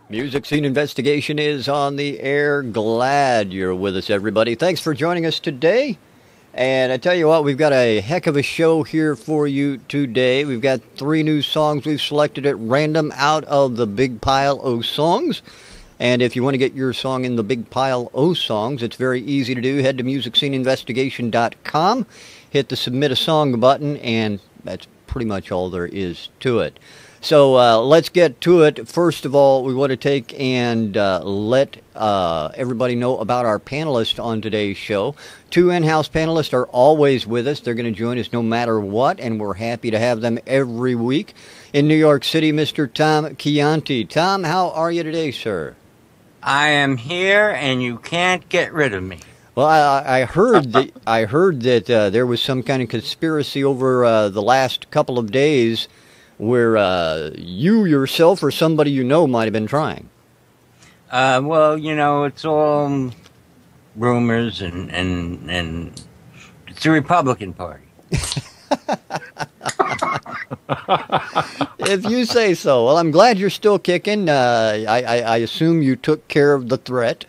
Music Scene Investigation is on the air. Glad you're with us, everybody. Thanks for joining us today. And I tell you what, we've got a heck of a show here for you today. We've got 3 new songs we've selected at random out of the big pile of songs. And if you want to get your song in the big pile of songs, it's very easy to do. Head to MusicSceneInvestigation.com, hit the Submit a Song button, and that's pretty much all there is to it. So let's get to it. First of all, we want to take and let everybody know about our panelists on today's show. 2 in-house panelists are always with us. They're going to join us no matter what, and we're happy to have them every week. In New York City, Mr. Tom Chianti. Tom, how are you today, sir? I am here, and you can't get rid of me. Well, I heard that there was some kind of conspiracy over the last couple of days where you yourself or somebody you know might have been trying. Well, you know, it's all rumors, and it's the Republican Party. If you say so. Well, I'm glad you're still kicking. I assume you took care of the threat.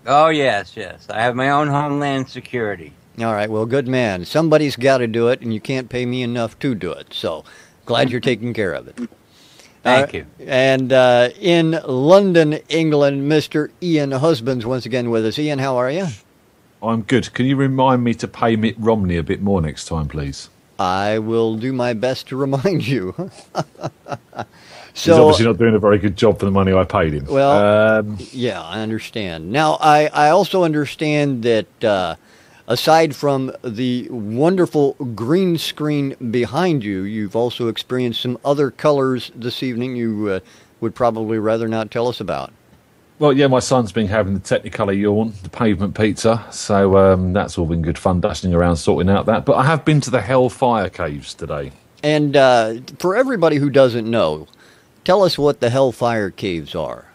Oh, yes. I have my own Homeland Security. All right, well, good man. Somebody's got to do it, and you can't pay me enough to do it. So glad you're taking care of it. Thank you. And in London, England, Mr. Ian Husbands once again with us. Ian, how are you? I'm good. Can you remind me to pay Mitt Romney a bit more next time, please? I will do my best to remind you. He's obviously not doing a very good job for the money I paid him. Well, yeah, I understand. Now, I also understand that aside from the wonderful green screen behind you, you've also experienced some other colors this evening you would probably rather not tell us about. Well, yeah, my son's been having the Technicolor yawn, the pavement pizza, so that's all been good fun, dashing around sorting out that. But I have been to the Hellfire Caves today. And for everybody who doesn't know, tell us what the Hellfire Caves are.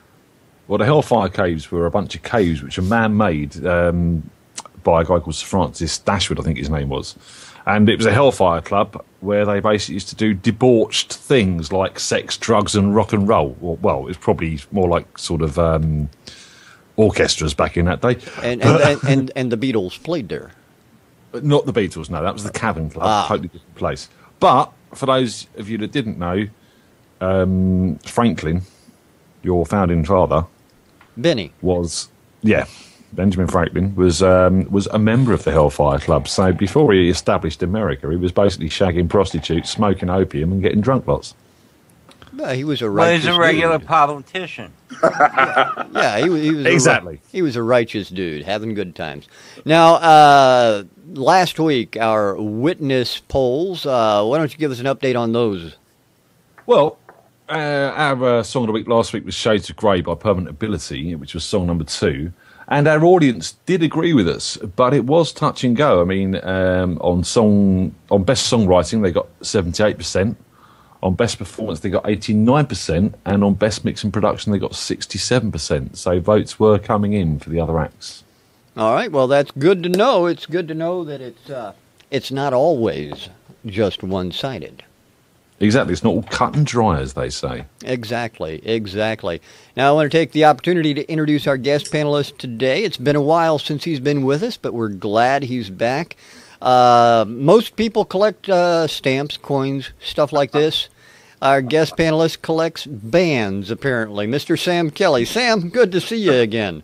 Well, the Hellfire Caves were a bunch of caves which are man-made by a guy called Sir Francis Dashwood, I think his name was. And it was a Hellfire Club where they basically used to do debauched things like sex, drugs, and rock and roll. Well, it's probably more like sort of orchestras back in that day. And the Beatles played there. Not the Beatles, no. That was the Cavern Club, totally different place. But for those of you that didn't know, Franklin, your founding father, Benny, Benjamin Franklin was a member of the Hellfire Club. So before he established America, he was basically shagging prostitutes, smoking opium, and getting drunk lots. Well, he was a righteous he's a regular dude. politician. Yeah, he was exactly. He was a righteous dude, having good times. Now, last week, our witness polls. Why don't you give us an update on those? Well, our song of the week last week was Shades of Grey by Permanent Ability, which was song number 2. And our audience did agree with us, but it was touch and go. I mean, on best songwriting, they got 78%. On best performance, they got 89%. And on best mix and production, they got 67%. So votes were coming in for the other acts. All right. Well, that's good to know. It's good to know that it's not always just one-sided. Exactly. It's not all cut and dry, as they say. Exactly. Now, I want to take the opportunity to introduce our guest panelist today. It's been a while since he's been with us, but we're glad he's back. Most people collect stamps, coins, stuff like this. Our guest panelist collects bands, apparently. Mr. Sam Kelley. Sam, good to see you again.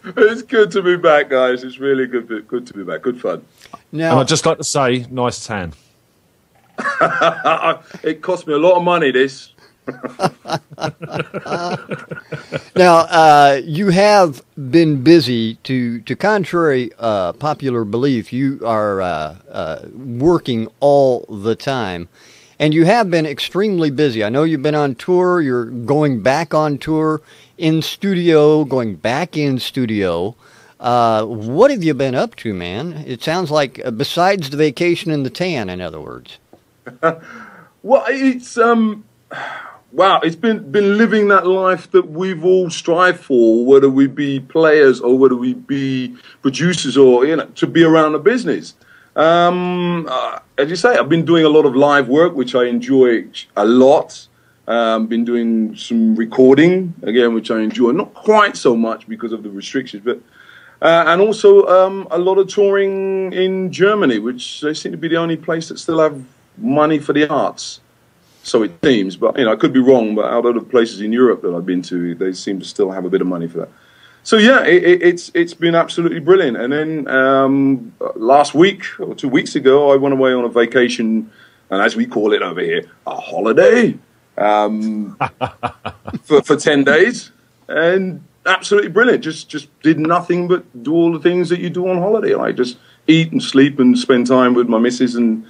It's good to be back, guys. It's really good to be back. Good fun. Now, and I'd just like to say, nice tan. It cost me a lot of money, this. Now, you have been busy. To contrary popular belief, you are working all the time. And you have been extremely busy. I know you've been on tour. You're going back on tour, in studio, going back in studio. What have you been up to, man? It sounds like, besides the vacation and the tan, in other words. Well, it's it's been living that life that we've all strived for, whether we be players or whether we be producers or to be around the business. As you say, I've been doing a lot of live work, which I enjoy a lot. Been doing some recording again, which I enjoy. Not quite so much because of the restrictions, but and also a lot of touring in Germany, which they seem to be the only place that still have money for the arts. So it seems, but I could be wrong. But out of the places in Europe that I've been to, they seem to still have a bit of money for that. So yeah, it's been absolutely brilliant. And then last week or 2 weeks ago, I went away on a vacation, and as we call it over here, a holiday, for 10 days, and absolutely brilliant. Just did nothing but do all the things that you do on holiday, like just eat and sleep and spend time with my missus, and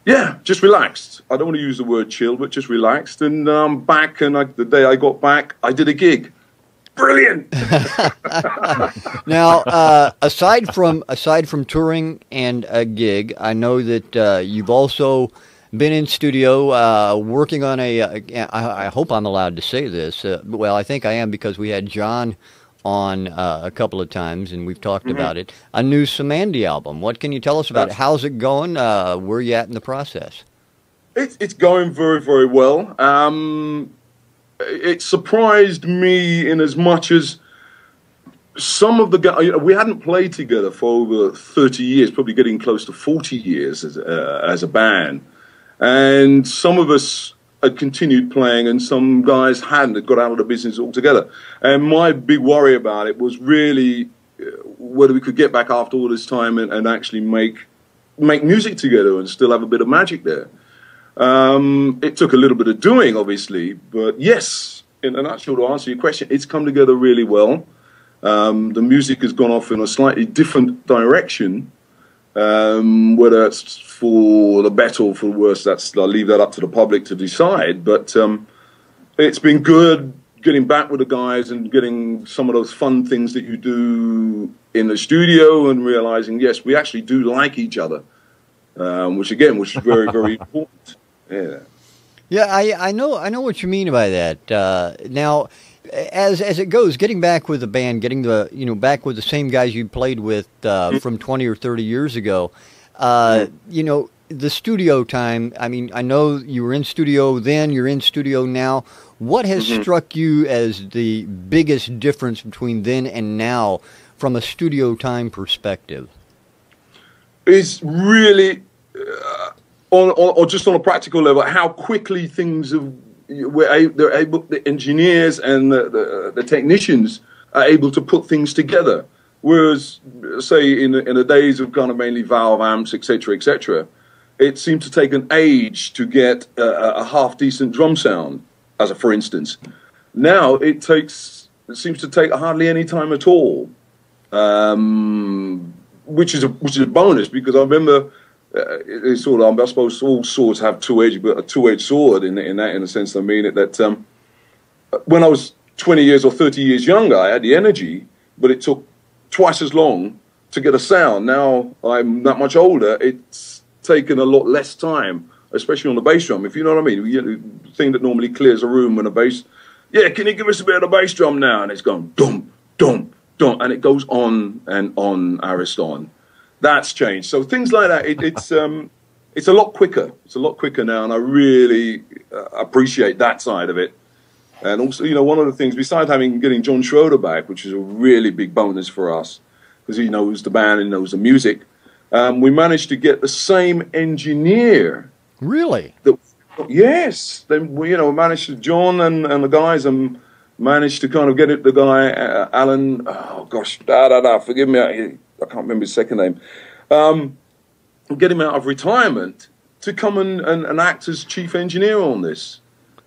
yeah, just relaxed. I don't want to use the word chill, but just relaxed. And I'm back, and the day I got back, I did a gig. Brilliant. Now, aside from touring and a gig, I know that you've also been in studio working on I hope I'm allowed to say this. Well, I think I am, because we had John on a couple of times, and we've talked about it. A new Cymande album. What can you tell us about it? How's it going? Where are you at in the process? It's going very, very well. It surprised me in as much as some of the guys, we hadn't played together for over 30 years, probably getting close to 40 years as a band. And some of us had continued playing, and some guys hadn't, had got out of the business altogether. And my big worry about it was really whether we could get back after all this time and actually make music together and still have a bit of magic there. It took a little bit of doing, obviously, but yes, in a nutshell, to answer your question, it's come together really well. The music has gone off in a slightly different direction, whether it's for the better or for the worse, I'll leave that up to the public to decide. But it's been good getting back with the guys and getting some of those fun things that you do in the studio, and realizing, yes, we actually do like each other, which is very, very important. Yeah. Yeah, I know what you mean by that. Now, as it goes, getting back with the band, getting back with the same guys you played with from 20 or 30 years ago, the studio time. I mean, I know you were in studio then, you're in studio now. What has struck you as the biggest difference between then and now from a studio time perspective? It's really or just on a practical level, how quickly things they're able, the engineers and the technicians are able to put things together. Whereas, say, in the days of kind of mainly valve amps, etc., it seemed to take an age to get a half-decent drum sound, for instance. Now it seems to take hardly any time at all, which is a bonus, because I remember. It's sort of, I suppose all swords have a two-edged sword in the sense I mean it, that when I was 20 years or 30 years younger, I had the energy, but it took twice as long to get a sound. Now I'm that much older, it's taken a lot less time, especially on the bass drum, if you know what I mean. The thing that normally clears a room when a bass, can you give us a bit of the bass drum now? And it's going dum, dum, dum, and it goes on and on, Ariston. That's changed. So things like that, it's a lot quicker. It's a lot quicker now, and I really appreciate that side of it. And also, one of the things, besides getting John Schroeder back, which is a really big bonus for us, because he knows the band and knows the music, we managed to get the same engineer. Really? Yes. Then we managed to, John and the guys, managed to kind of get it. The guy Alan. Oh gosh, forgive me. I can't remember his second name. Get him out of retirement to come and act as chief engineer on this.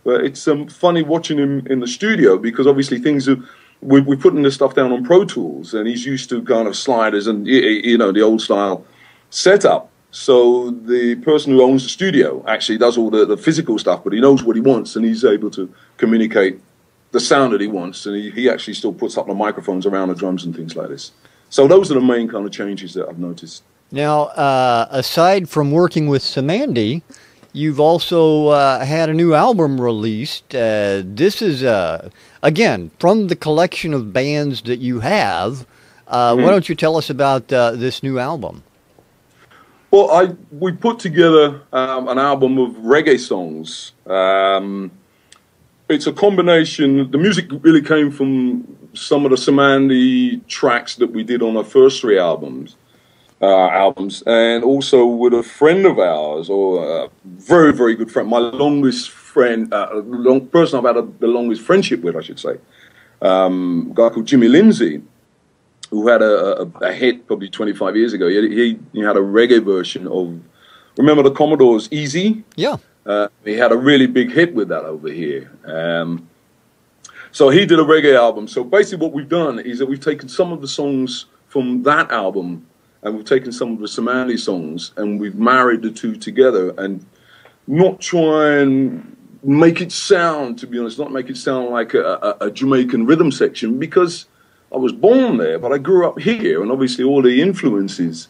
But it's funny watching him in the studio, because obviously we're putting this stuff down on Pro Tools, and he's used to kind of sliders and the old style setup. So the person who owns the studio actually does all the physical stuff, but he knows what he wants, and he's able to communicate the sound that he wants, and he actually still puts up the microphones around the drums and things like this. So those are the main kind of changes that I've noticed. Now, aside from working with Cymande, you've also had a new album released. This is, again, from the collection of bands that you have. Why don't you tell us about this new album? Well, we put together an album of reggae songs. it's a combination. The music really came from some of the Cymande tracks that we did on our first three albums, and also with a friend of ours, or a very, very good friend, my longest friend, person I've had the longest friendship with, I should say, a guy called Jimmy Lindsay, who had a hit probably 25 years ago. He had a reggae version of, remember the Commodores' Easy? Yeah. He had a really big hit with that over here. So he did a reggae album. So basically what we've done is that we've taken some of the songs from that album, and we've taken some of the Cymande songs, and we've married the two together, and not try and make it sound, to be honest, not make it sound like a Jamaican rhythm section, because I was born there, but I grew up here, and obviously all the influences,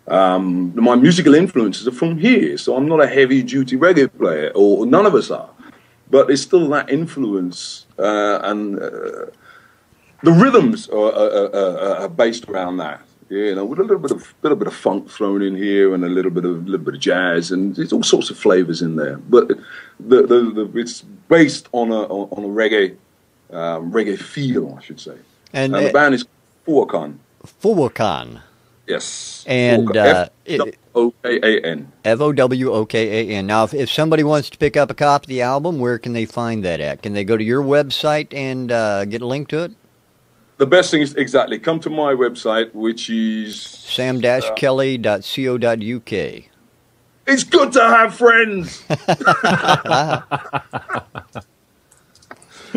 my musical influences are from here. So I'm not a heavy-duty reggae player, or none of us are, but it's still that influence, and the rhythms are based around that. You know, with a little bit of funk thrown in here, and a little bit of jazz, and there's all sorts of flavors in there. But it's based on a reggae feel, I should say. And the band is Fuwakan. Fuwakan. Yes. And F-O-W-O-K-A-N. F-O-W-O-K-A-N. Now, if somebody wants to pick up a copy of the album, where can they find that at? Can they go to your website and get a link to it? The best thing is, exactly, come to my website, which is sam-kelley.co.uk. It's good to have friends.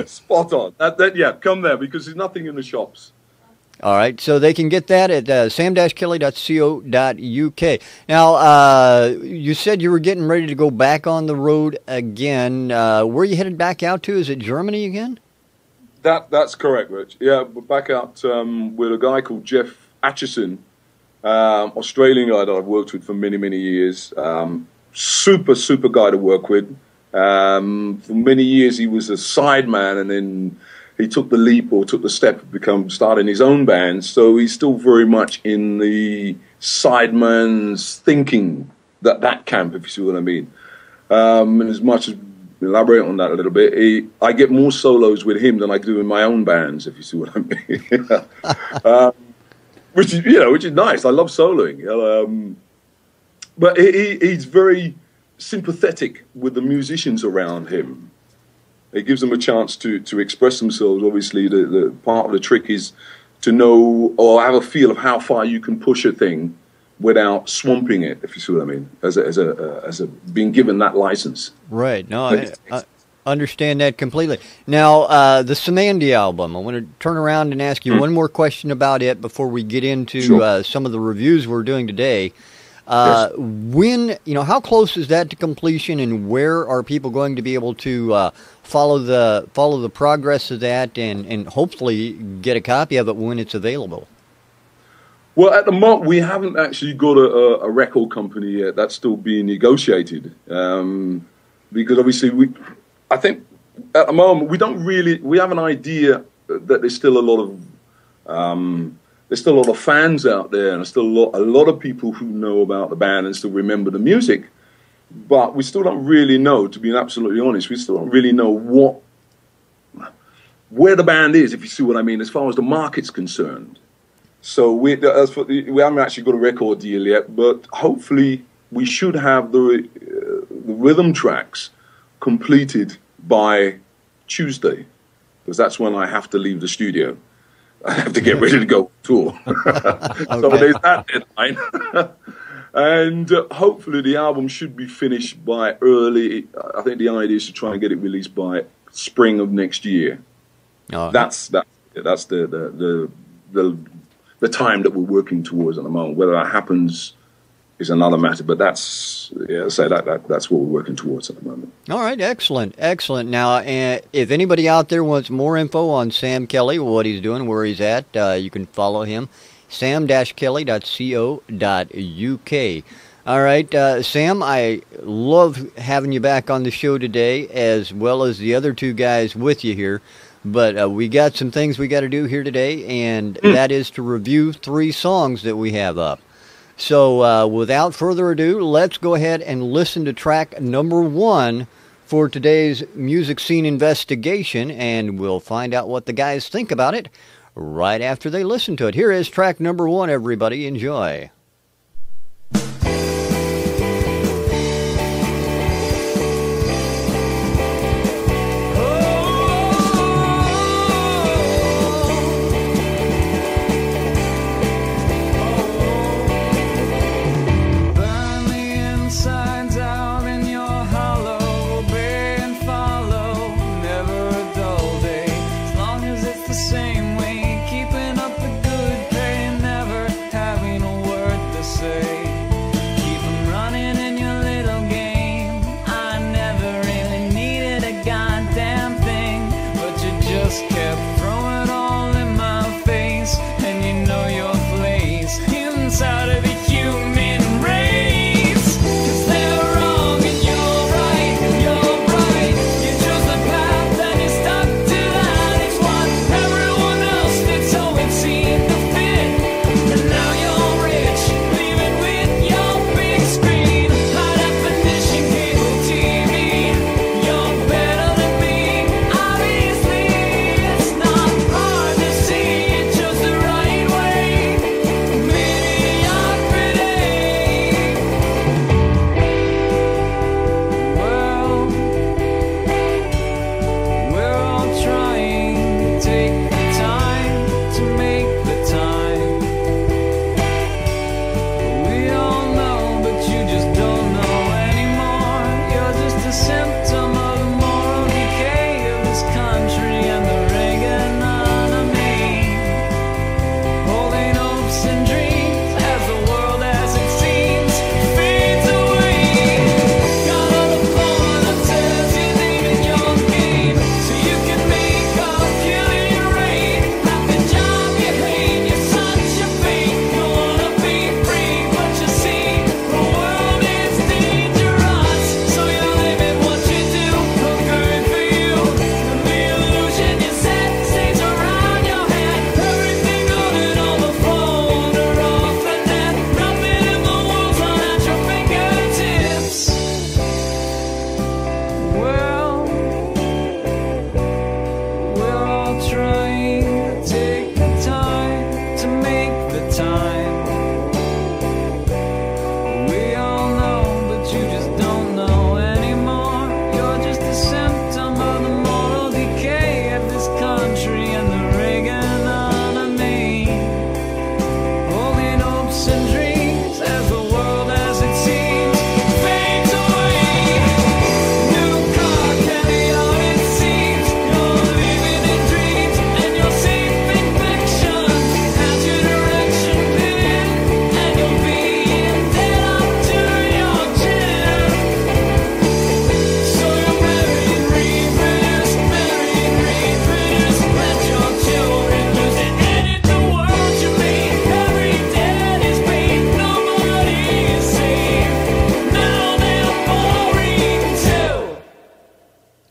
Spot on. Yeah, come there, because there's nothing in the shops. All right, so they can get that at sam-kelley.co.uk. Now, you said you were getting ready to go back on the road again. Where are you headed back out to? Is it Germany again? That's correct, Rich. Yeah, we're back out with a guy called Jeff Atchison, Australian guy that I've worked with for many, many years. Super guy to work with. For many years he was a sideman, and then he took the leap, or took the step to starting his own band. So he's still very much in the sideman's thinking, that camp, if you see what I mean. And as much as elaborate on that a little bit, I get more solos with him than I do in my own bands, if you see what I mean. Which is nice. I love soloing. But he's very sympathetic with the musicians around him. It gives them a chance to express themselves. Obviously, the part of the trick is to know, or have a feel of how far you can push a thing without swamping it, if you see what I mean, as being given that license. Right. No, I understand that completely. Now, the Cymande album, I want to turn around and ask you one more question about it before we get into some of the reviews we're doing today. Yes. How close is that to completion, and where are people going to be able to follow the progress of that, and hopefully get a copy of it when it's available? Well, at the moment, we haven't actually got a record company yet. That's still being negotiated. Because obviously, I think at the moment, we have an idea that there's still a lot of fans out there, and there's still a lot of people who know about the band and still remember the music. But we still don't really know, to be absolutely honest, we still don't really know where the band is, if you see what I mean, as far as the market's concerned. So we haven't actually got a record deal yet, but hopefully we should have the rhythm tracks completed by Tuesday, because that's when I have to leave the studio. I have to get ready to go tour. So there's that deadline. And hopefully the album should be finished by early. I think the idea is to try and get it released by spring of next year. Oh. That's the time that we're working towards at the moment. Whether that happens is another matter, but that's what we're working towards at the moment. All right, excellent. Now, if anybody out there wants more info on Sam Kelley, what he's doing, where he's at, you can follow him, sam-kelley.co.uk. All right, Sam, I love having you back on the show today, as well as the other two guys with you here. But we got some things we got to do here today, and that is to review 3 songs that we have up. So without further ado, let's go ahead and listen to track number 1 for today's music scene investigation, and we'll find out what the guys think about it right after they listen to it. Here is track number 1, everybody. Enjoy.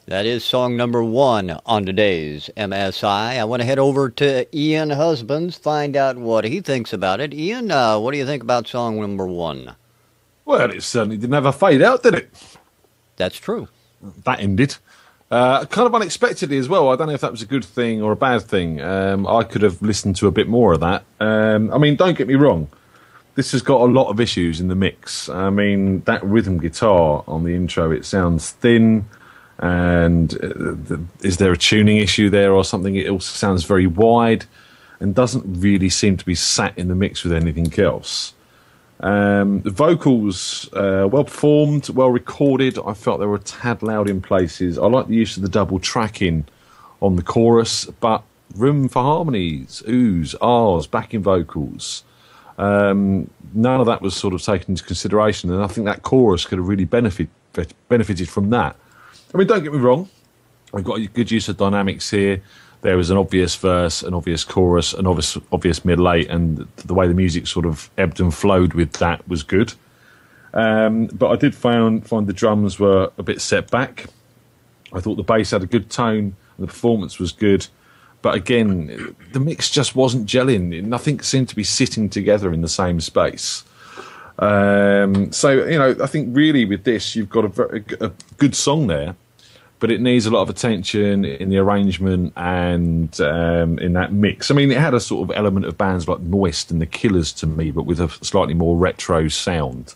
That is song number 1 on today's MSI. I want to head over to Ian Husbands, find out what he thinks about it. Ian, what do you think about song number 1? Well, it certainly didn't have a fade out, did it? That's true. That ended. Kind of unexpectedly as well. I don't know if that was a good thing or a bad thing. I could have listened to a bit more of that. I mean, don't get me wrong. This has got a lot of issues in the mix. I mean, that rhythm guitar on the intro, it sounds thin. And is there a tuning issue there or something? It also sounds very wide and doesn't really seem to be sat in the mix with anything else. The vocals, well performed, well recorded. I felt they were a tad loud in places. I like the use of the double tracking on the chorus, but room for harmonies, oohs, ahs, backing vocals. None of that was sort of taken into consideration, and I think that chorus could have really benefited from that. I mean, don't get me wrong. We've got a good use of dynamics here. There was an obvious verse, an obvious chorus, an obvious middle-eight, and the way the music sort of ebbed and flowed with that was good. But I did find the drums were a bit set back. I thought the bass had a good tone, and the performance was good. But again, the mix just wasn't gelling. Nothing seemed to be sitting together in the same space. So, you know, I think really with this, you've got a good song there. but it needs a lot of attention in the arrangement and in that mix. I mean, it had a sort of element of bands like Moist and The Killers to me, but with a slightly more retro sound.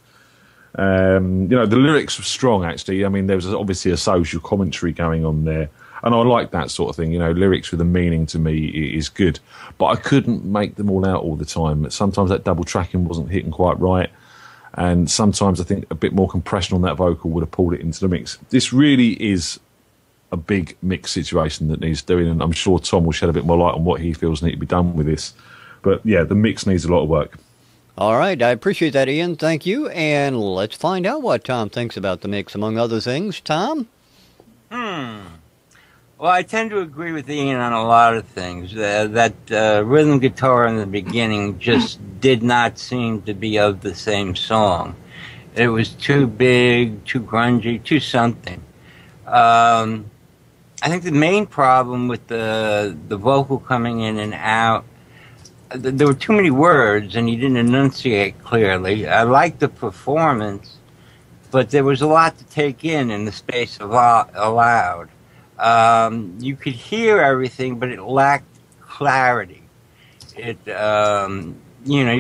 The lyrics were strong, actually. I mean, there was obviously a social commentary going on there, and I like that sort of thing. Lyrics with a meaning to me is good, but I couldn't make them all out all the time. Sometimes that double tracking wasn't hitting quite right, and sometimes I think a bit more compression on that vocal would have pulled it into the mix. This really is a big mix situation that needs doing, and I'm sure Tom will shed a bit more light on what he feels needs to be done with this. But yeah, the mix needs a lot of work. All right, I appreciate that, Ian. Thank you, and let's find out what Tom thinks about the mix, among other things. Tom? Well, I tend to agree with Ian on a lot of things. That rhythm guitar in the beginning just did not seem to be of the same song. It was too big, too grungy, too something. I think the main problem with the vocal coming in and out, there were too many words and he didn't enunciate clearly. I liked the performance, but there was a lot to take in the space allowed. You could hear everything, but it lacked clarity. You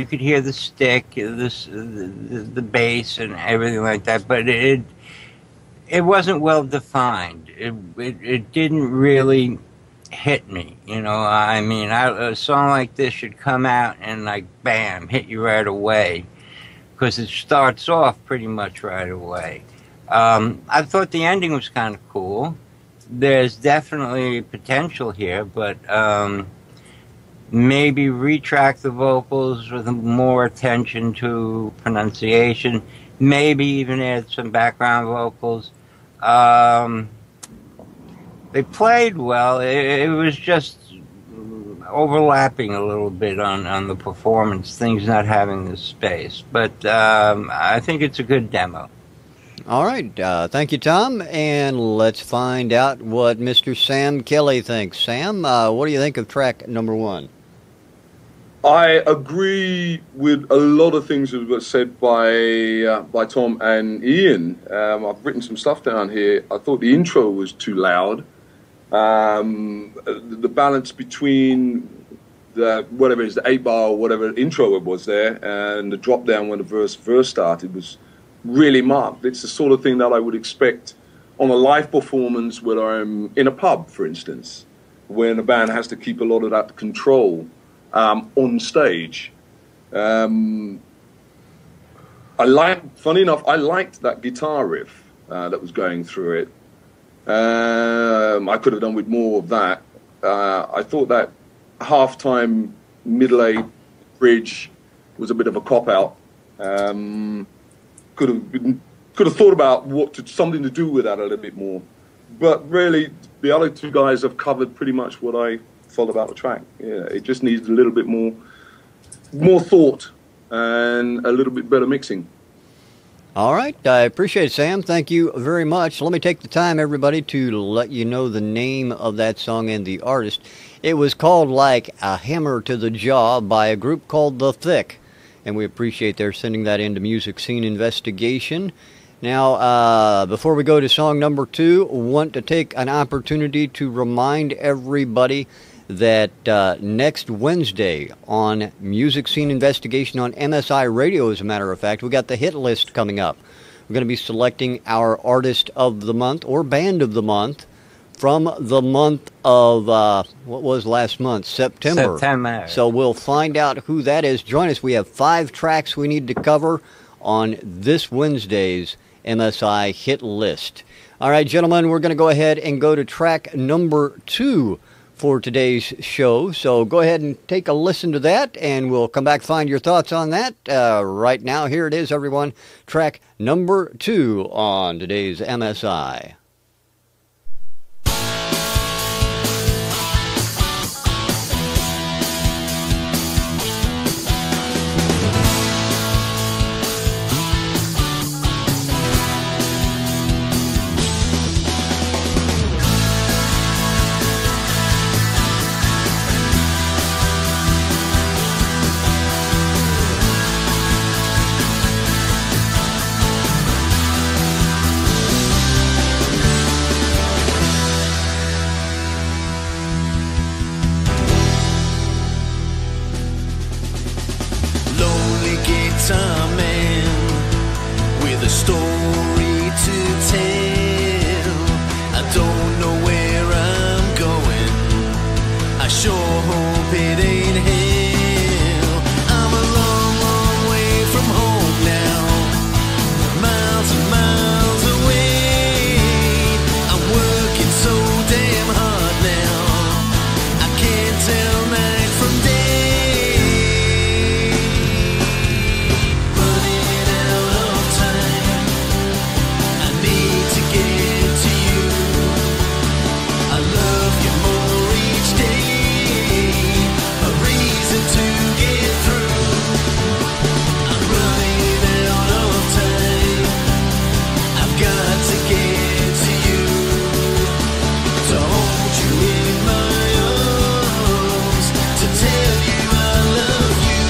could hear the stick, the bass, and everything like that, but it wasn't well defined. It didn't really hit me. I mean, a song like this should come out and like bam, hit you right away, because it starts off pretty much right away. I thought the ending was kind of cool. There's definitely potential here, but maybe retract the vocals with more attention to pronunciation, maybe even add some background vocals. They played well. It was just overlapping a little bit on the performance, things not having the space. But I think it's a good demo. All right. Thank you, Tom. And let's find out what Mr. Sam Kelley thinks. Sam, what do you think of track number 1? I agree with a lot of things that were said by Tom and Ian. I've written some stuff down here. I thought the intro was too loud. The balance between the 8-bar or whatever intro it was there and the drop down when the verse started was really marked. It's the sort of thing that I would expect on a live performance when I'm in a pub, for instance, when a band has to keep a lot of that control on stage. Funny enough, I liked that guitar riff that was going through it. I could have done with more of that. I thought that halftime middle eight bridge was a bit of a cop-out. Could have thought about something to do with that a little bit more. But really, the other two guys have covered pretty much what I felt about the track. Yeah, it just needs a little bit more thought and a little bit better mixing. All right. I appreciate it, Sam. Thank you very much. Let me take the time, everybody, to let you know the name of that song and the artist. It was called Like a Hammer to the Jaw by a group called The Thick. And we appreciate their sending that into Music Scene Investigation. Now, before we go to song number 2, I want to take an opportunity to remind everybody that next Wednesday on Music Scene Investigation on MSI Radio, as a matter of fact, we got the hit list coming up. We're going to be selecting our artist of the month or band of the month from the month of, what was last month? September. So we'll find out who that is. Join us. We have 5 tracks we need to cover on this Wednesday's MSI hit list. All right, gentlemen, we're going to go ahead and go to track number 2 for today's show. So go ahead and take a listen to that, and we'll come back, find your thoughts on that. Right now, here it is, everyone. Track number 2 on today's MSI. it ain't hell. I'm a long, long way from home now, miles and miles away. I'm working so damn hard now, I can't tell night from day. Running out of time, I need to get to you. I love you more each day, a reason to get through. I'm running out of time, I've got to get to you, to hold you in my arms, to tell you I love you.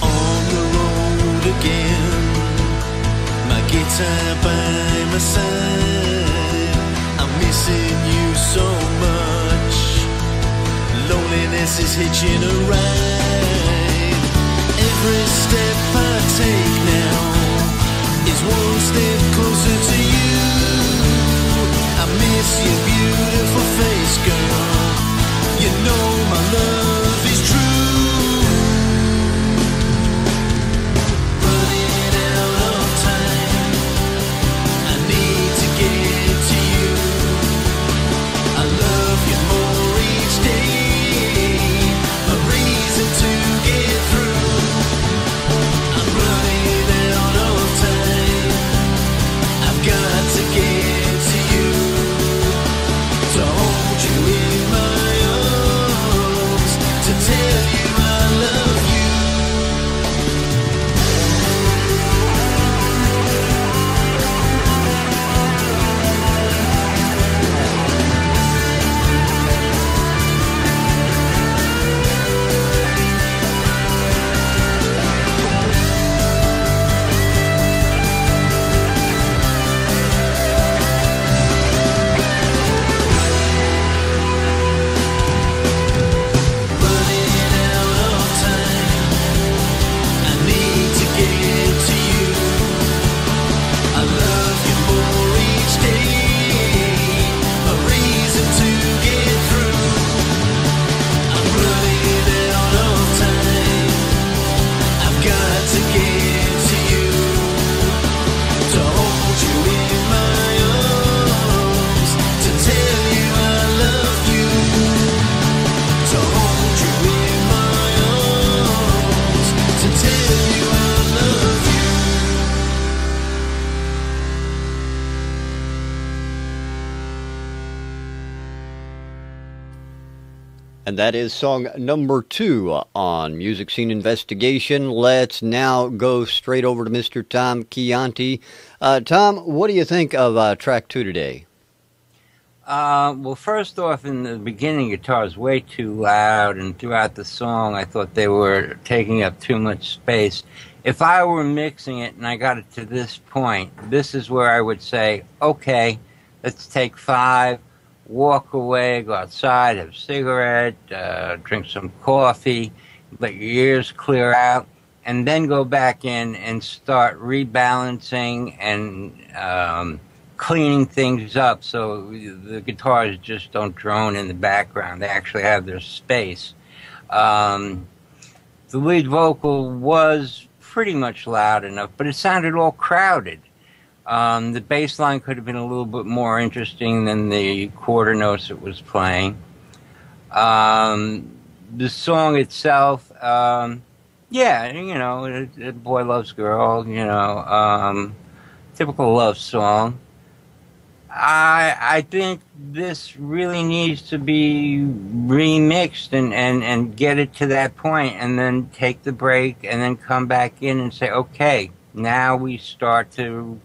On the road again, my guitar by my side. I'm missing you so much, loneliness is hitching a ride. Every step I take now is one step closer to you. I miss your beautiful face, girl. You know my love is true. Running out of time, I need to get to you. I love you more each day, a reason to get through. I'm running out of time, I've got to get to you, to hold you in my arms, to tell you I love you. Running out of time, I need to get to you. I love you more each day, a reason to get through. I'm running out of time, I've got to get to you, to hold you in my arms, to tell you I love you, to hold you in my arms, to tell you I love you. And that is song number 2 on Music Scene Investigation. Let's now go straight over to Mr. Tom Chianti. Tom, what do you think of track 2 today? Well, first off, in the beginning, guitar is way too loud, and throughout the song, I thought they were taking up too much space. If I were mixing it and I got it to this point, this is where I would say, okay, let's take 5, walk away, go outside, have a cigarette, drink some coffee, let your ears clear out, and then go back in and start rebalancing and cleaning things up so the guitars just don't drone in the background. They actually have their space. The lead vocal was pretty much loud enough, but it sounded all crowded. The bass line could have been a little bit more interesting than the quarter notes it was playing. The song itself, yeah, you know, boy loves girl, you know, typical love song. I think this really needs to be remixed and get it to that point, and then take the break and then come back in and say, okay, now we start to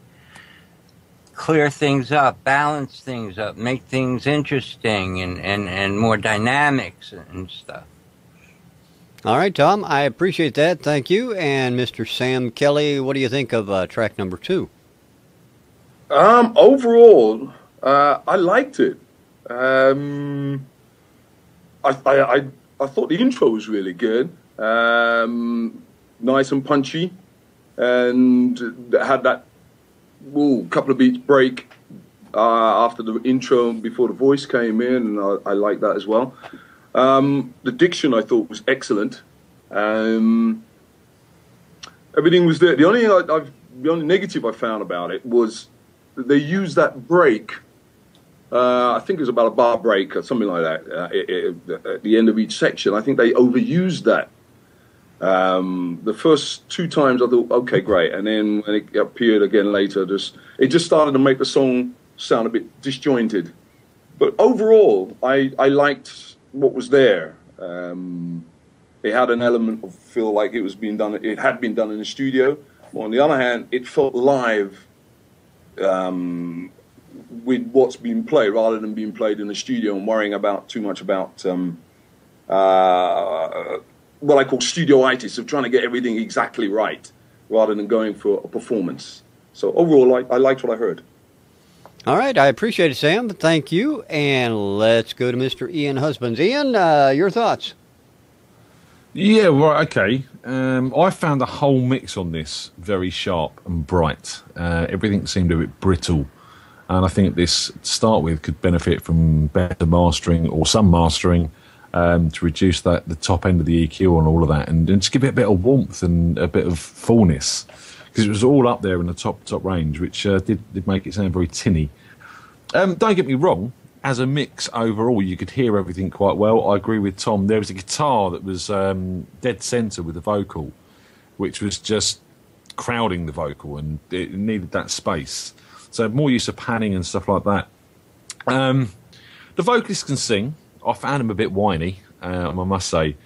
clear things up, balance things up, make things interesting and more dynamics and stuff. All right, Tom, I appreciate that. Thank you. And Mr. Sam Kelley, what do you think of track number 2? Overall, I liked it. I thought the intro was really good, nice and punchy, and had that couple of beats break after the intro, before the voice came in, and I liked that as well. The diction I thought was excellent. Everything was there. The only thing the only negative I found about it was that they used that break. I think it was about a bar break or something like that at the end of each section. I think they overused that. The first 2 times I thought, okay, great, and then when it appeared again later, it just started to make the song sound a bit disjointed. But overall, I liked what was there. It had an element of feel like it was being done. It had been done in the studio. But on the other hand, it felt live with what's being played, rather than being played in the studio and worrying too much about what I call studioitis, of trying to get everything exactly right, rather than going for a performance. So overall, I liked what I heard. All right, I appreciate it, Sam. Thank you. And let's go to Mr. Ian Husbands. Ian, your thoughts? Yeah, right, okay. I found the whole mix on this very sharp and bright. Everything seemed a bit brittle. And I think this, to start with, could benefit from better mastering or some mastering to reduce the top end of the EQ and all of that, and just give it a bit of warmth and a bit of fullness. Because it was all up there in the top range, which did make it sound very tinny. Don't get me wrong. As a mix overall, you could hear everything quite well. I agree with Tom. There was a guitar that was dead centre with the vocal, which was just crowding the vocal, and it needed that space. So more use of panning and stuff like that. The vocalist can sing. I found him a bit whiny, I must say.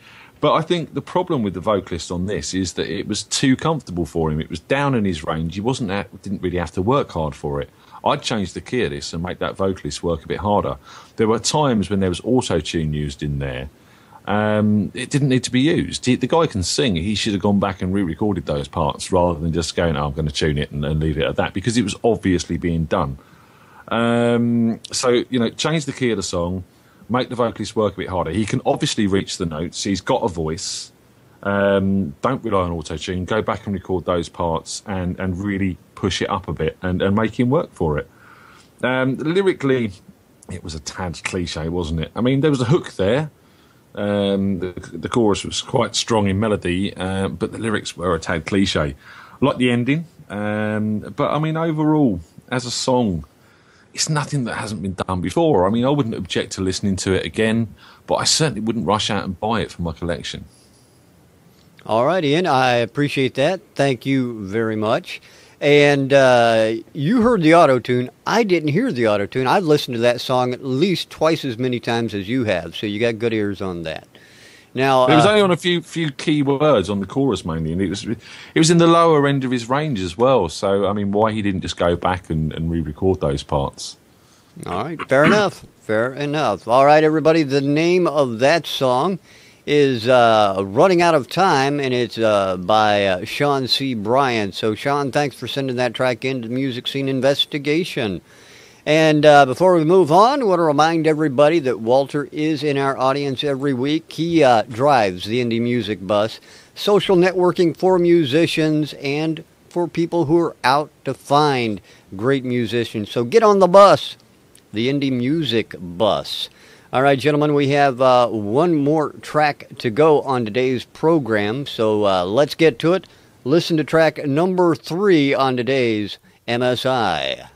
But I think the problem with the vocalist on this is that it was too comfortable for him. It was down in his range. He didn't really have to work hard for it. I'd change the key of this and make that vocalist work a bit harder. There were times when there was auto-tune used in there. It didn't need to be used. The guy can sing. He should have gone back and re-recorded those parts rather than just going, I'm going to tune it and leave it at that, because it was obviously being done. So, change the key of the song, make the vocalist work a bit harder. He can obviously reach the notes. He's got a voice. Don't rely on auto-tune. Go back and record those parts and really push it up a bit and make him work for it. Lyrically, it was a tad cliche, wasn't it? I mean, there was a hook there. The chorus was quite strong in melody, but the lyrics were a tad cliche. I like the ending, but I mean, overall, as a song, it's nothing that hasn't been done before. I mean, I wouldn't object to listening to it again, but I certainly wouldn't rush out and buy it for my collection. All right, Ian, I appreciate that. Thank you very much. And you heard the auto-tune. I didn't hear the auto-tune. I've listened to that song at least twice as many times as you have, so you got good ears on that. Now, it was only on a few key words on the chorus mainly, and it was in the lower end of his range as well. So, I mean, why he didn't just go back and re-record those parts? All right, fair enough. Fair enough. All right, everybody, the name of that song is Running Out of Time, and it's by Shaun C. Bryant. So, Shaun, thanks for sending that track into Music Scene Investigation. And before we move on, I want to remind everybody that Walter is in our audience every week. He drives the Indie Music Bus, social networking for musicians and for people who are out to find great musicians. So get on the bus, the Indie Music Bus. All right, gentlemen, we have one more track to go on today's program, so let's get to it. Listen to track number 3 on today's MSI.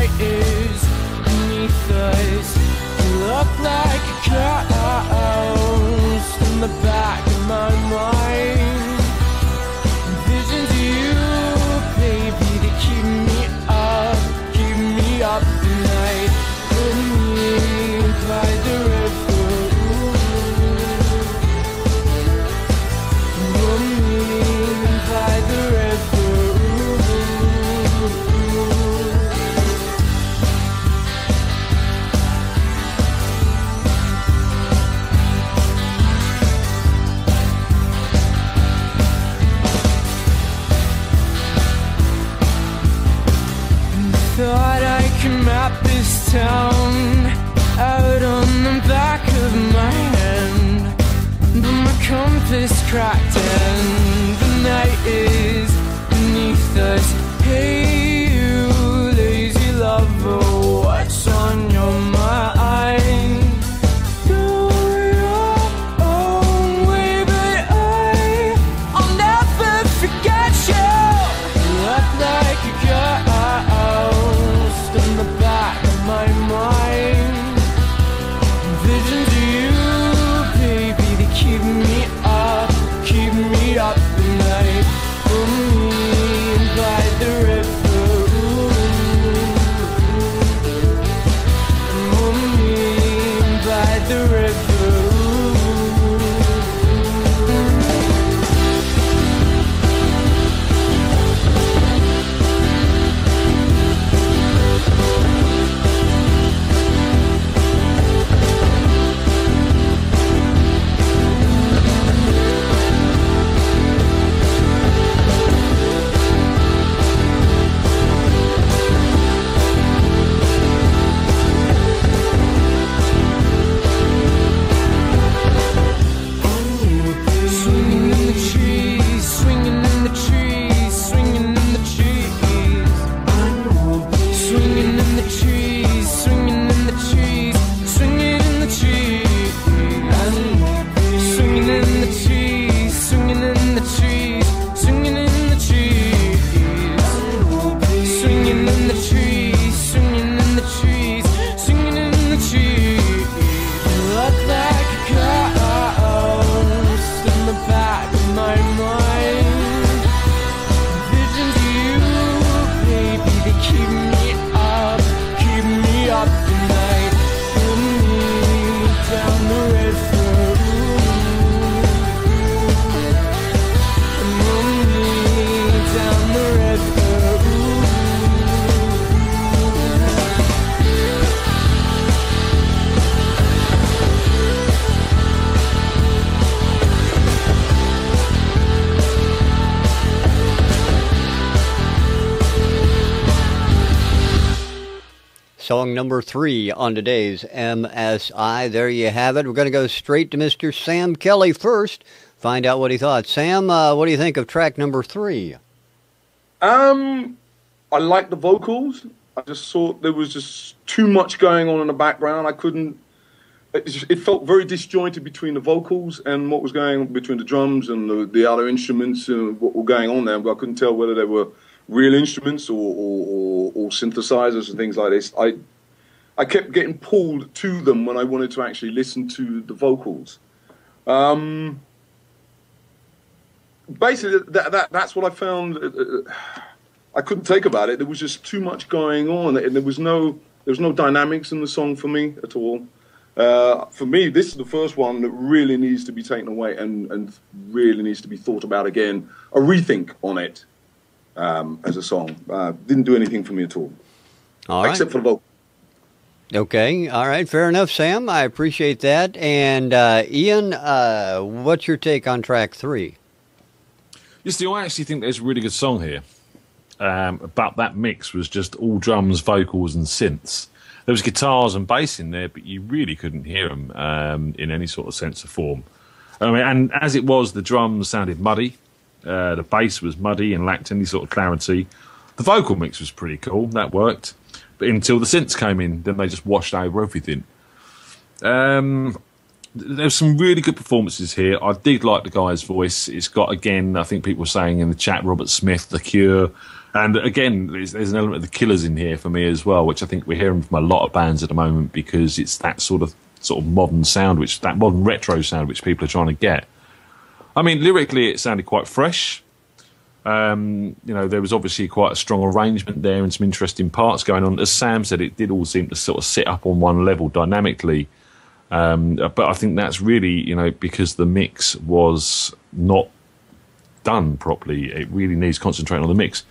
Is beneath us, look like a cloud. my mind. Visions of you, baby, they keep me up the night. Put me by the river, put me by the river. Thought I could map this town out on the back of my hand, but my compass cracked and the night is beneath us. Hey you, lazy lover, what's on your mind? Go your own way, but I'll never forget you. You look like a ghost in the back of my mind. Visions of you, baby, they keep me up the night. Put me by the river, put me by the river. Song number 3 on today's MSI. There you have it. We're going to go straight to Mr. Sam Kelley first. Find out what he thought. Sam, what do you think of track number 3? I like the vocals. I just thought there was just too much going on in the background. I couldn't. It felt very disjointed between the vocals and what was going on between the drums and the other instruments and what were going on there. But I couldn't tell whether they were real instruments or synthesizers and things like this. I kept getting pulled to them when I wanted to actually listen to the vocals. Basically, that's what I found. I couldn't take about it. There was just too much going on, and there was no dynamics in the song for me at all. For me, this is the first one that really needs to be taken away and really needs to be thought about again. A rethink on it as a song. Didn't do anything for me at all. All right. Except for the vocal. Okay. All right. Fair enough, Sam. I appreciate that. And Ian, what's your take on track 3? You see, I actually think there's a really good song here. But that mix was just all drums, vocals, and synths. There was guitars and bass in there, but you really couldn't hear them in any sort of sense of form. I mean, and as it was, the drums sounded muddy. The bass was muddy and lacked any sort of clarity. The vocal mix was pretty cool. That worked. But until the synths came in, then they just washed over everything. There's some really good performances here. I did like the guy's voice. It's got, again, I think people were saying in the chat, Robert Smith, The Cure. And again, there's an element of The Killers in here for me as well, which I think we're hearing from a lot of bands at the moment because it's that sort of modern sound, that modern retro sound which people are trying to get. I mean, lyrically, it sounded quite fresh. There was obviously quite a strong arrangement there and some interesting parts going on. As Sam said, it did all seem to sort of sit up on one level dynamically. But I think that's really, because the mix was not done properly. It really needs concentrating on the mix.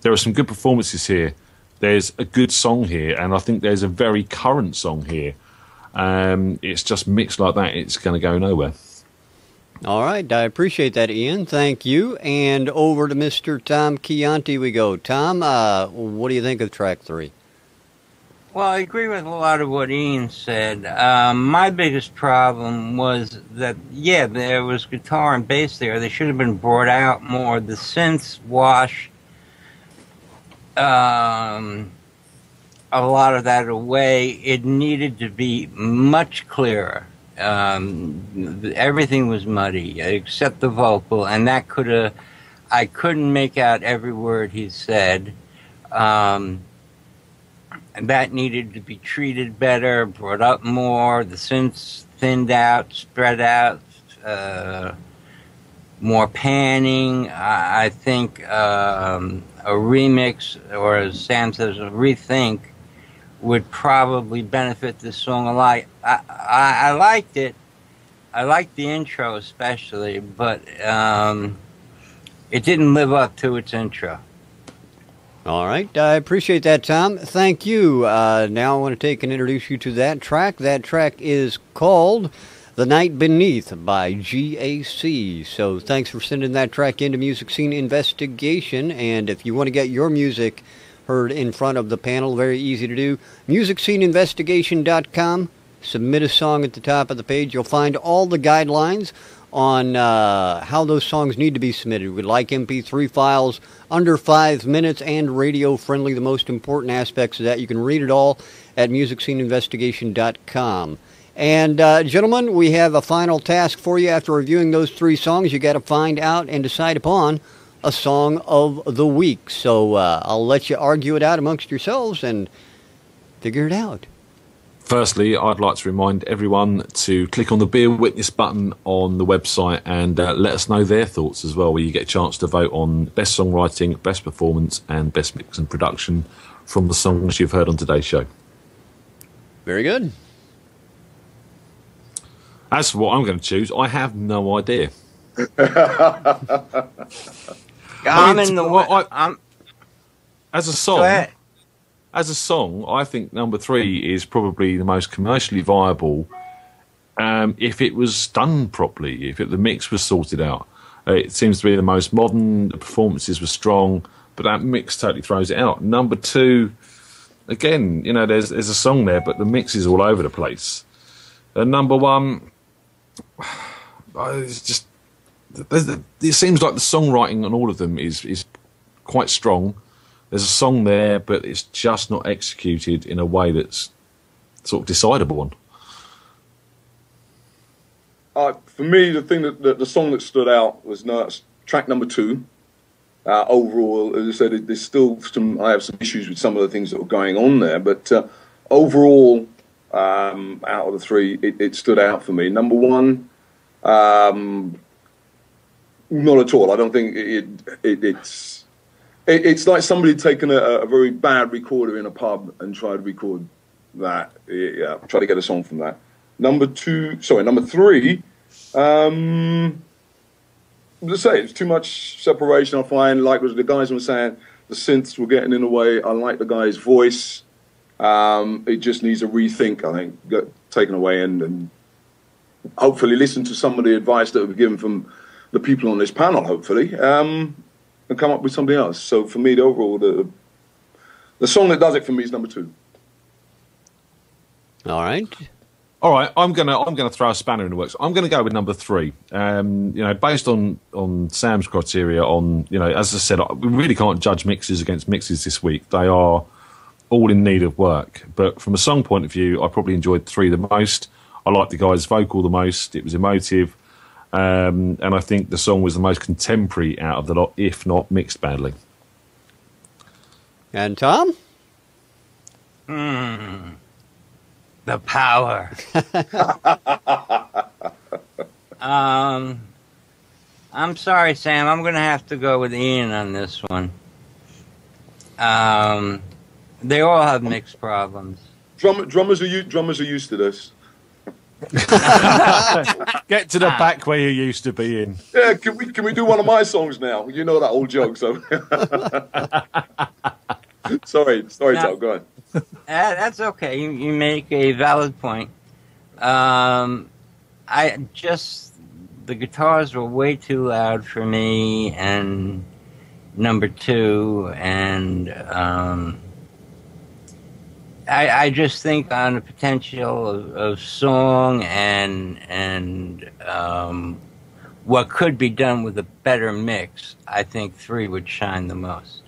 There are some good performances here. There's a good song here, and I think there's a very current song here. It's just mixed like that, it's going to go nowhere. All right, I appreciate that, Ian. Thank you. And over to Mr. Tom Chianti we go. Tom, what do you think of track 3? Well, I agree with a lot of what Ian said. My biggest problem was that, there was guitar and bass there. They should have been brought out more. The synths wash a lot of that away. It needed to be much clearer. Everything was muddy except the vocal, and I couldn't make out every word he said. And that needed to be treated better, brought up more. The synths thinned out, spread out, more panning. I think a remix, or as Sam says, a rethink, would probably benefit this song a lot. I liked it. I liked the intro especially, but it didn't live up to its intro. All right, I appreciate that, Tom. Thank you. Now I want to take and introduce you to that track. That track is called The Night Beneath by GAC. So thanks for sending that track into Music Scene Investigation. And if you want to get your music heard in front of the panel, very easy to do. MusicSceneInvestigation.com. Submit a song at the top of the page. You'll find all the guidelines on how those songs need to be submitted. We'd like MP3 files under 5 minutes and radio friendly, the most important aspects of that. You can read it all at MusicSceneInvestigation.com. And gentlemen, we have a final task for you. After reviewing those 3 songs, you got to find out and decide upon a song of the week. So I'll let you argue it out amongst yourselves and figure it out. Firstly, I'd like to remind everyone to click on the Beer Witness button on the website and let us know their thoughts as well, where you get a chance to vote on best songwriting, best performance, and best mix and production from the songs you've heard on today's show. Very good. As for what I'm going to choose, I have no idea. As a song, I think number 3 is probably the most commercially viable if it was done properly, if the mix was sorted out. It seems to be the most modern, the performances were strong, but that mix totally throws it out. Number 2, again, there's a song there, but the mix is all over the place. And number 1, it's just... It seems like the songwriting on all of them is quite strong. There's a song there, but it's just not executed in a way that's sort of decidable on. For me, the thing the song that stood out was track number 2. Overall, as I said, there's still I have some issues with some of the things that were going on there, but overall, out of the 3, it stood out for me. Number 1. Not at all. I don't think it's like somebody taking a very bad recorder in a pub and tried to record that. Try to get a song from that. Number 3. Let's say it's too much separation. I find, like what the guys were saying, the synths were getting in the way. I like the guy's voice. It just needs a rethink, I think, taken away and hopefully listen to some of the advice that was given from the people on this panel, hopefully, and come up with something else. So for me, the song that does it for me is number 2. All right. I'm gonna throw a spanner in the works. I'm gonna go with number 3. Based on Sam's criteria, as I said, we really can't judge mixes against mixes this week. They are all in need of work. But from a song point of view, I probably enjoyed 3 the most. I liked the guy's vocal the most. It was emotive. And I think the song was the most contemporary out of the lot, if not mixed badly. And Tom? The power. I'm sorry, Sam. I'm going to have to go with Ian on this one. They all have mixed problems. Drummers are used to this. Get to the back where you used to be in. Yeah, can we do one of my songs now? You know that old joke, so. sorry, Tom, go ahead. That's okay. You make a valid point. The guitars were way too loud for me, and number two, and I just think on the potential of song and what could be done with a better mix, I think 3 would shine the most.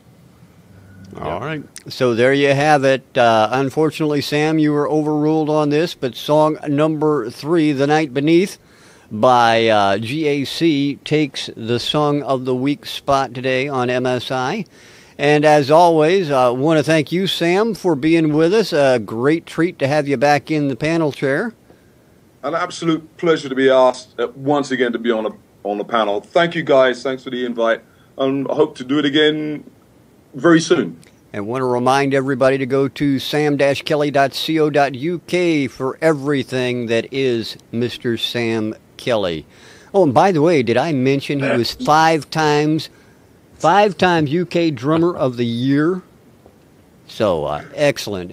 All right. So there you have it. Unfortunately, Sam, you were overruled on this, but song number 3, The Night Beneath, by GAC, takes the Song of the Week spot today on MSI. And as always, I want to thank you, Sam, for being with us. A great treat to have you back in the panel chair. An absolute pleasure to be asked once again to be on the panel. Thank you, guys. Thanks for the invite. And I hope to do it again very soon. And want to remind everybody to go to sam-kelly.co.uk for everything that is Mr. Sam Kelley. Oh, and by the way, did I mention he was 5 times UK Drummer of the Year? So, excellent.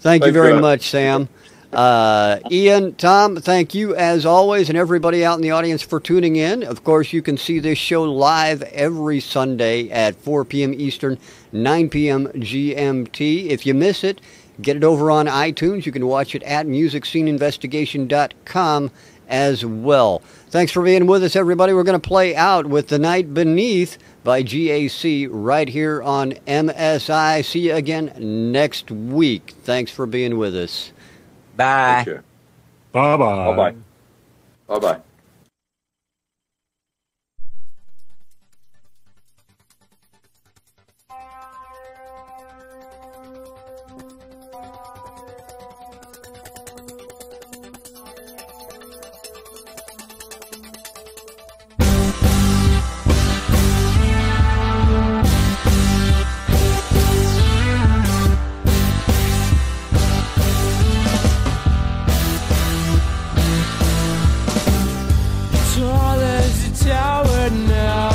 Thank you very much, Sam. Ian, Tom, thank you as always, and everybody out in the audience for tuning in. Of course, you can see this show live every Sunday at 4 p.m. Eastern, 9 p.m. GMT. If you miss it, get it over on iTunes. You can watch it at musicsceneinvestigation.com as well. Thanks for being with us, everybody. We're going to play out with The Night Beneath by GAC right here on MSI. See you again next week. Thanks for being with us. Bye. Bye-bye. Bye-bye. Bye-bye. Tall as a tower now,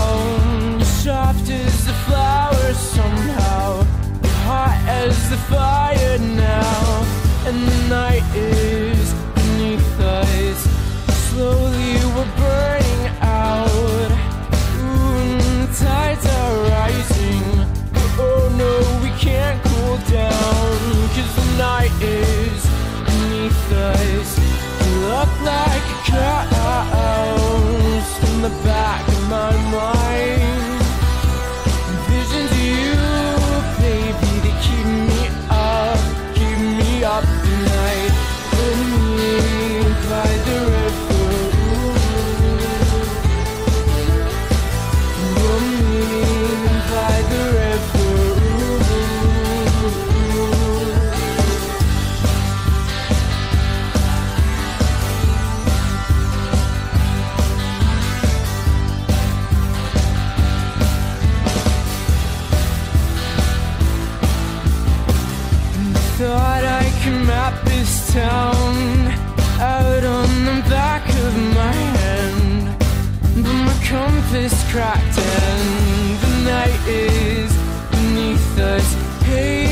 soft as the flower somehow, hot as the fire now, and the night is beneath us. Slowly we're burning out. Ooh, and the tides are rising. Oh no, we can't cool down, 'cause the night is beneath us. You look like a cloud in the back of my mind. Visions of you, baby, to keep me up tonight. With me by the river, with me by the river. Thought I could map this town out on the back of my hand, but my compass cracked and the night is beneath us. Hey,